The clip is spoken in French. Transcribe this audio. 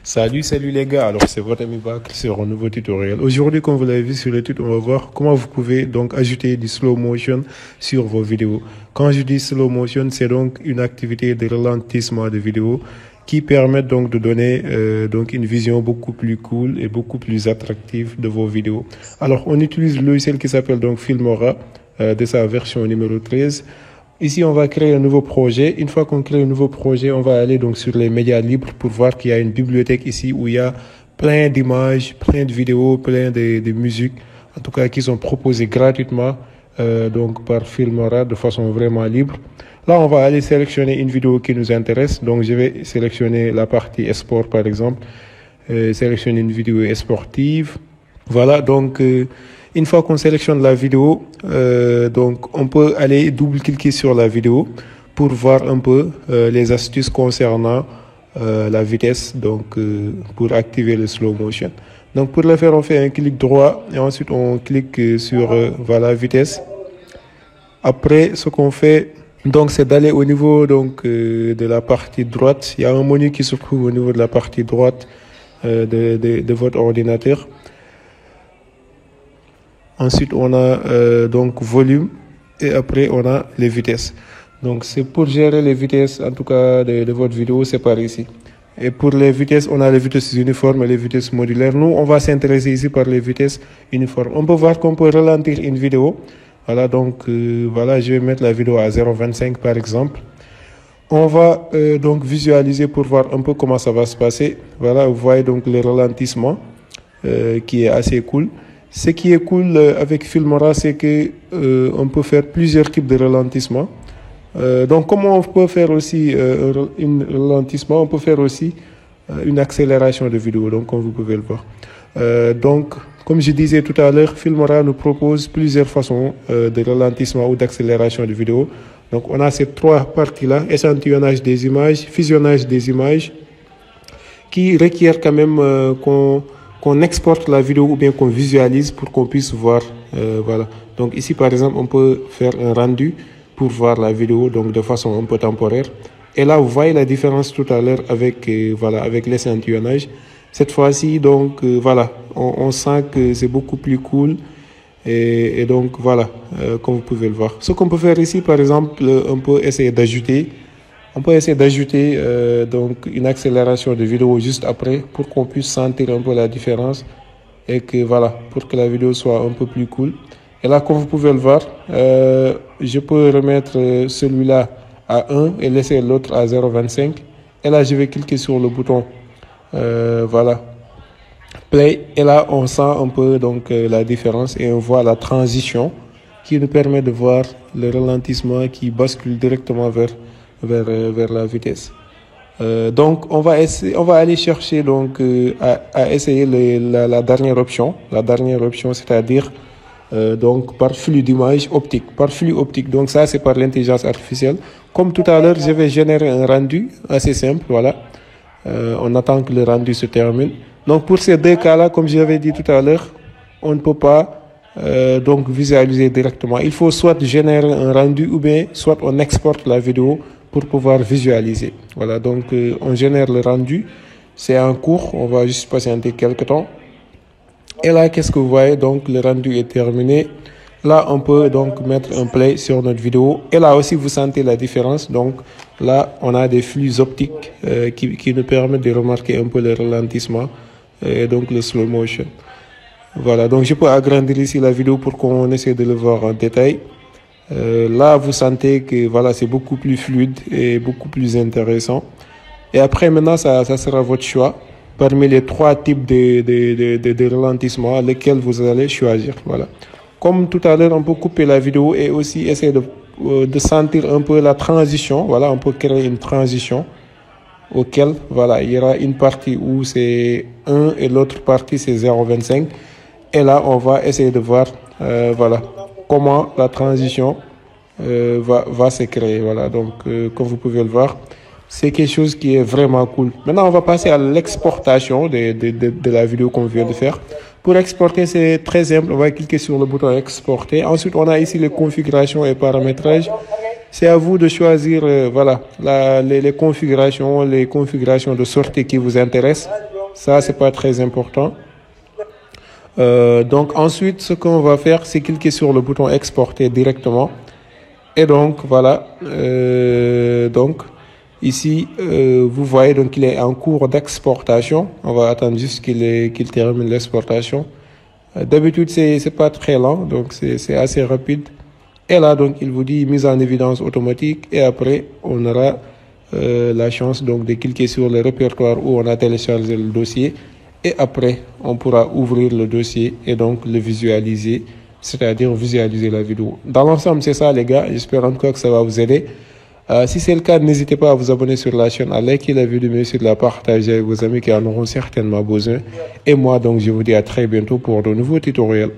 Salut les gars, alors c'est votre ami Bakr sur un nouveau tutoriel. Aujourd'hui, comme vous l'avez vu sur le titre, on va voir comment vous pouvez donc ajouter du slow motion sur vos vidéos. Quand je dis slow motion, c'est donc une activité de ralentissement de vidéos qui permet donc de donner donc une vision beaucoup plus cool et beaucoup plus attractive de vos vidéos. Alors, on utilise le logiciel qui s'appelle donc Filmora de sa version numéro 13. Ici, on va créer un nouveau projet. Une fois qu'on crée un nouveau projet, on va aller donc sur les médias libres pour voir qu'il y a une bibliothèque ici où il y a plein d'images, plein de vidéos, plein de musiques, en tout cas qui sont proposées gratuitement donc par Filmora de façon vraiment libre. Là, on va aller sélectionner une vidéo qui nous intéresse. Donc, je vais sélectionner la partie sport par exemple, sélectionner une vidéo sportive. Voilà, donc une fois qu'on sélectionne la vidéo, donc on peut aller double-cliquer sur la vidéo pour voir un peu les astuces concernant la vitesse, donc pour activer le slow motion. Donc pour le faire, on fait un clic droit et ensuite on clique sur voilà, vitesse. Après, ce qu'on fait, donc c'est d'aller au niveau donc de la partie droite. Il y a un menu qui se trouve au niveau de la partie droite de votre ordinateur. Ensuite, on a donc volume et après, on a les vitesses. Donc, c'est pour gérer les vitesses, en tout cas, de votre vidéo, c'est par ici. Et pour les vitesses, on a les vitesses uniformes et les vitesses modulaires. Nous, on va s'intéresser ici par les vitesses uniformes. On peut voir qu'on peut ralentir une vidéo. Voilà, donc, voilà, je vais mettre la vidéo à 0,25 par exemple. On va donc visualiser pour voir un peu comment ça va se passer. Voilà, vous voyez donc le ralentissement qui est assez cool. Ce qui est cool avec Filmora, c'est que on peut faire plusieurs types de ralentissement. Donc, comment on peut faire aussi un ralentissement, on peut faire aussi une accélération de vidéo, donc comme vous pouvez le voir. Donc, comme je disais tout à l'heure, Filmora nous propose plusieurs façons de ralentissement ou d'accélération de vidéo. Donc, on a ces trois parties-là, échantillonnage des images, visionnage des images, qui requièrent quand même qu'on exporte la vidéo ou bien qu'on visualise pour qu'on puisse voir. Voilà. Donc ici, par exemple, on peut faire un rendu pour voir la vidéo donc de façon un peu temporaire. Et là, vous voyez la différence tout à l'heure avec, voilà, avec l'échantillonnage. Cette fois-ci, donc, voilà, on sent que c'est beaucoup plus cool. Et donc, voilà, comme vous pouvez le voir. Ce qu'on peut faire ici, par exemple, on peut essayer d'ajouter. On peut essayer d'ajouter donc une accélération de vidéo juste après pour qu'on puisse sentir un peu la différence et que voilà, pour que la vidéo soit un peu plus cool. Et là, comme vous pouvez le voir, je peux remettre celui-là à 1 et laisser l'autre à 0,25. Et là, je vais cliquer sur le bouton voilà, play. Et là, on sent un peu donc la différence et on voit la transition qui nous permet de voir le ralentissement qui bascule directement vers la vitesse. Donc, on va aller chercher donc à essayer la dernière option. La dernière option, c'est-à-dire donc par flux d'image optique. Par flux optique. Donc, ça, c'est par l'intelligence artificielle. Comme tout à l'heure, je vais générer un rendu assez simple. Voilà. On attend que le rendu se termine. Donc, pour ces deux cas-là, comme j'avais dit tout à l'heure, on ne peut pas donc visualiser directement. Il faut soit générer un rendu ou bien soit on exporte la vidéo pour pouvoir visualiser. Voilà, donc on génère le rendu. C'est en cours, on va juste patienter quelques temps. Et là, qu'est-ce que vous voyez? Donc, le rendu est terminé. Là, on peut donc mettre un play sur notre vidéo. Et là aussi, vous sentez la différence. Donc, là, on a des flux optiques qui nous permettent de remarquer un peu le ralentissement et donc le slow motion. Voilà, donc je peux agrandir ici la vidéo pour qu'on essaie de le voir en détail. Là, vous sentez que voilà, c'est beaucoup plus fluide et beaucoup plus intéressant. Et après, maintenant, ça sera votre choix parmi les trois types de ralentissement lesquels vous allez choisir. Voilà. Comme tout à l'heure, on peut couper la vidéo et aussi essayer de sentir un peu la transition. Voilà, on peut créer une transition auquel voilà, il y aura une partie où c'est 1 et l'autre partie c'est 0,25. Et là, on va essayer de voir voilà, comment la transition va se créer. Voilà, donc comme vous pouvez le voir, c'est quelque chose qui est vraiment cool. Maintenant, on va passer à l'exportation de la vidéo qu'on vient de faire. Pour exporter, c'est très simple. On va cliquer sur le bouton exporter. Ensuite, on a ici les configurations et paramétrages. C'est à vous de choisir voilà, les configurations de sortie qui vous intéressent. Ça, c'est pas très important. Donc ensuite, ce qu'on va faire, c'est cliquer sur le bouton exporter directement. Et donc voilà, donc ici vous voyez donc qu'il est en cours d'exportation. On va attendre juste qu'il termine l'exportation. D'habitude c'est pas très lent, donc c'est assez rapide. Et là donc il vous dit mise en évidence automatique et après on aura la chance donc de cliquer sur le répertoire où on a téléchargé le dossier. Et après, on pourra ouvrir le dossier et donc le visualiser, c'est-à-dire visualiser la vidéo. Dans l'ensemble, c'est ça les gars. J'espère en tout cas que ça va vous aider. Si c'est le cas, n'hésitez pas à vous abonner sur la chaîne, à liker la vidéo, mais aussi de la partager avec vos amis qui en auront certainement besoin. Et moi, donc, je vous dis à très bientôt pour de nouveaux tutoriels.